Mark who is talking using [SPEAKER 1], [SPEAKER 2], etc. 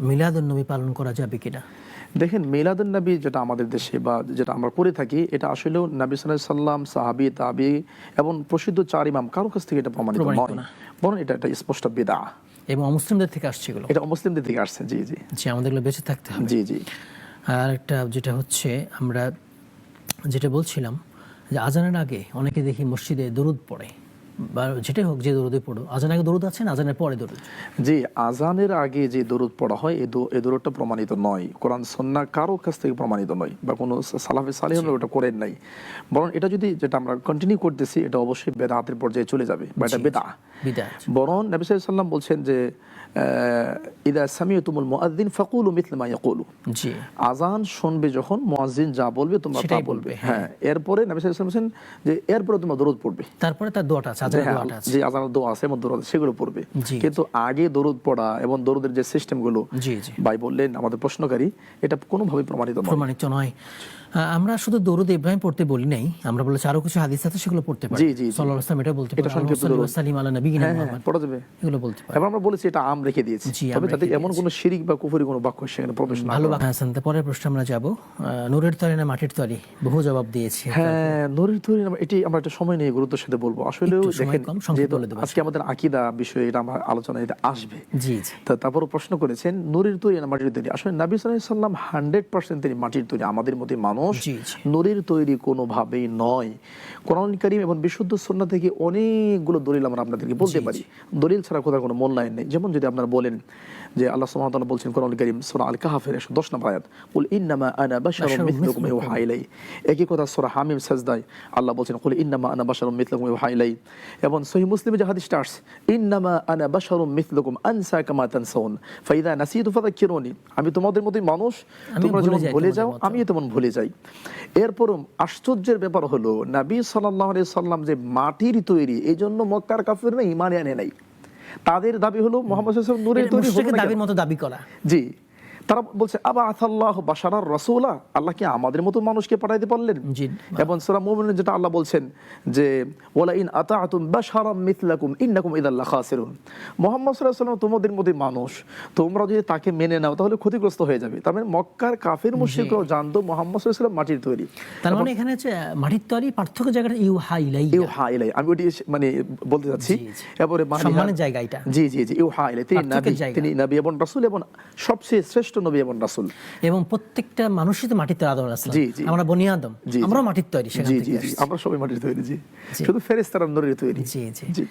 [SPEAKER 1] মিলাদুন নবী পালন করা যাবে কিনা?
[SPEAKER 2] দেখেন, মিলাদুন নবী যেটা আমাদের দেশে বা যেটা আমরা করে থাকি, এটা আসলেও নবী সাল্লাল্লাহু আলাইহি সাল্লাম, সাহাবী, তাবি এবং প্রসিদ্ধ 4 ইমাম কারো কাছ থেকে এটা প্রমাণিত নয়, বরং এটা একটা স্পষ্ট বিদআহ
[SPEAKER 1] এবং অমুসলিমদের থেকে আসছে এগুলো।
[SPEAKER 2] এটা অমুসলিমদের থেকে আসছে। জি জি
[SPEAKER 1] জি, আমাদের এগুলো বেঁচে থাকতে হবে।
[SPEAKER 2] জি জি।
[SPEAKER 1] আর একটা যেটা হচ্ছে, আমরা যেটা বলছিলাম যে আজানের আগে অনেকে দেখি মসজিদে দরুদ পড়ে, বা যেটাই হোক, যে দরুদে পড়ো। আজানের আগে দরুদ আছে না, আজানের পরে দরুদ?
[SPEAKER 2] জি, আজানের আগে যে দরুদ পড়া হয় এই দরুদটা প্রমাণিত নয়, কোরআন সুন্নাহ কারো কাছ থেকে প্রমাণিত নয়, বা কোনো সালাফে সালেহিন ওটা করেন নাই। বরং এটা যদি, যেটা আমরা কন্টিনিউ করতেছি, এটা অবশ্যই বেদাতের পর্যায়ে চলে যাবে, বা এটা বিদআহ। বরং নবী সাল্লাল্লাহু আলাইহি সাল্লাম বলছেন যে ইদা সামি'তুমুল মুআযযিন ফাকুলু মিথলা মা ইয়াকুলু। জি, আজান শুনবে যখন মুয়াজ্জিন যা বলবে তোমরা তা বলবে। হ্যাঁ, এরপরে নবী সাল্লাল্লাহু আলাইহি ওয়াসাল্লাম বলেন যে এরপরে তোমরা দরুদ পড়বে, তারপরে তার দোয়াটা আছে, আজানের দোয়াটা আছে, যে আজানের দোয়া আছে এবং দরুদ সেগুলো পড়বে। কিন্তু আগে দরুদ পড়া এবং দরুদের যে সিস্টেমগুলো, জি জি ভাই বললেন আমাদের প্রশ্নকারী, এটা কোনোভাবেই প্রমাণিত নয়।
[SPEAKER 1] আমরা শুধু দরুদ ইব্রাহিম পড়তে বলি নাই, আমরা বলেছি আরো কিছু হাদিস আছে, সেগুলো পড়তে পারি। সাল্লাল্লাহু আলাইহি ওয়াসাল্লাম এটা বলতে পারি, সাল্লাল্লাহু আলা নবিয়িনা মুহাম্মদ পড়া যাবে, এগুলো বলতে পারি।
[SPEAKER 2] এবং আমরা বলেছি এটা আম রেখে দিয়েছি, তবে তাতে এমন কোনো শিরক বা কুফরি কোনো বাক্য সেখানে প্রবেশ না।
[SPEAKER 1] ভালো বাক্য। হাসান, পরের প্রশ্ন আমরা যাব, নূরের তৈরি না মাটির তৈরি? বহু জবাব দিয়েছি।
[SPEAKER 2] হ্যাঁ, নূরের তৈরি, এটি আমরা একটা সময় নিয়ে গুরুত্বের সাথে বলবো। আসলে দেখেন, যেহেতু আজকে আমাদের আকীদা বিষয়ে এটা আমার আলোচনায় এটা আসবে, জি জি, তারপরও প্রশ্ন করেছেন নূরের তৈরি না মাটির তৈরি। আসলে নবী সাল্লাল্লাহু আলাইহি সাল্লাম 100% তিনি মাটির তৈরি, আমাদের মতো মানুষ নূরের তৈরি কোনোভাবেই নয়। কোরআন কারীম এবং বিশুদ্ধ সুন্নাহ থেকে অনেকগুলো দলিল আমরা আপনাদেরকে বলতে পারি, দলিল ছাড়া কোথাও কোনো মূল্যায়ন নেই। যেমন যদি আপনারা বলেন যে আল্লাহ সুবহানাহু ওয়া তাআলা বলছেন কোরআন কারীম সূরা আল কাহফের 110 নম্বর আয়াত, কুল ইন্নামা আনা বাশারুম মিথলুকুম ইউহা ইলাই। একই কথা সূরা হামিম সাজদায় আল্লাহ বলছেন কুল ইন্নামা আনা বাশারুম মিথলুকুম ইউহা ইলাই। এবং সহিহ মুসলিমে যে হাদিসটা আসছে, ইন্নামা আনা বাশারুম মিথলুকুম আনসা কামা তানসাউন ফাইদা নাসিতু ফাযাক্কিরুনি, আমি তোমাদের মতোই মানুষ, তোমরা যেমন ভুলে যাও আমিও তেমন ভুলে যাই। এরপরও আশ্চর্যের ব্যাপার হলো নবী সাল্লাল্লাহু আলাইহি সাল্লাম যে মাটির তৈরি, এই জন্য মক্কার কাফিররা ঈমান আনে নাই। তাদের দাবি হলো মুহাম্মদ সাল্লাল্লাহু আলাইহি ওয়াসাল্লাম নূরের তৈরি, মুশরিকদের দাবির মতো দাবি করা। জি, তারা বলছে আবাআসাল্লাহু বাশারার রাসূলা, আল্লাহ কি আমাদের মতো মানুষকে পাঠাইতে পারলেন? জি। এবং সূরা মুমিনুন যেটা আল্লাহ বলছেন যে ওয়ালা ইন আতাআতুম বাশারাম মিথলাকুম ইন্নাকুম ইযাল লাখাসিরুন, মুহাম্মদ সাল্লাল্লাহু আলাইহি ওয়াসাল্লাম তোমাদের মতোই মানুষ, তোমরা যদি তাকে মেনে নাও তাহলে ক্ষতিগ্রস্ত হয়ে যাবে। তার মানে মক্কার কাফির মুশরিকরাও জানতো মুহাম্মদ সাল্লাল্লাহু আলাইহি ওয়াসাল্লাম মাটির তৈরি। তার মানে এখানে হচ্ছে মাটির তৈরি পার্থক্য জায়গাটা ইউহা ইলাই, ইউহা ইলাই, আমি ওটি মানে বলতে যাচ্ছি। এবারে সম্মানের জায়গা এটা। জি জি জি, ইউহা ইলাই, তিনি নবী এবং রাসূল এবং সবচেয়ে শ্রেষ্ঠ নবী এবং রাসূল, এবং প্রত্যেকটা মানুষই তো মাটির তৈরি। আদম আলাইহিস সালাম, আমরা বনি আদম, আমরা মাটির তৈরি, সেখান থেকে আমরা সবাই মাটির তৈরি। জি, শুধু ফেরেশতারা নূরের তৈরি। জি জি জি।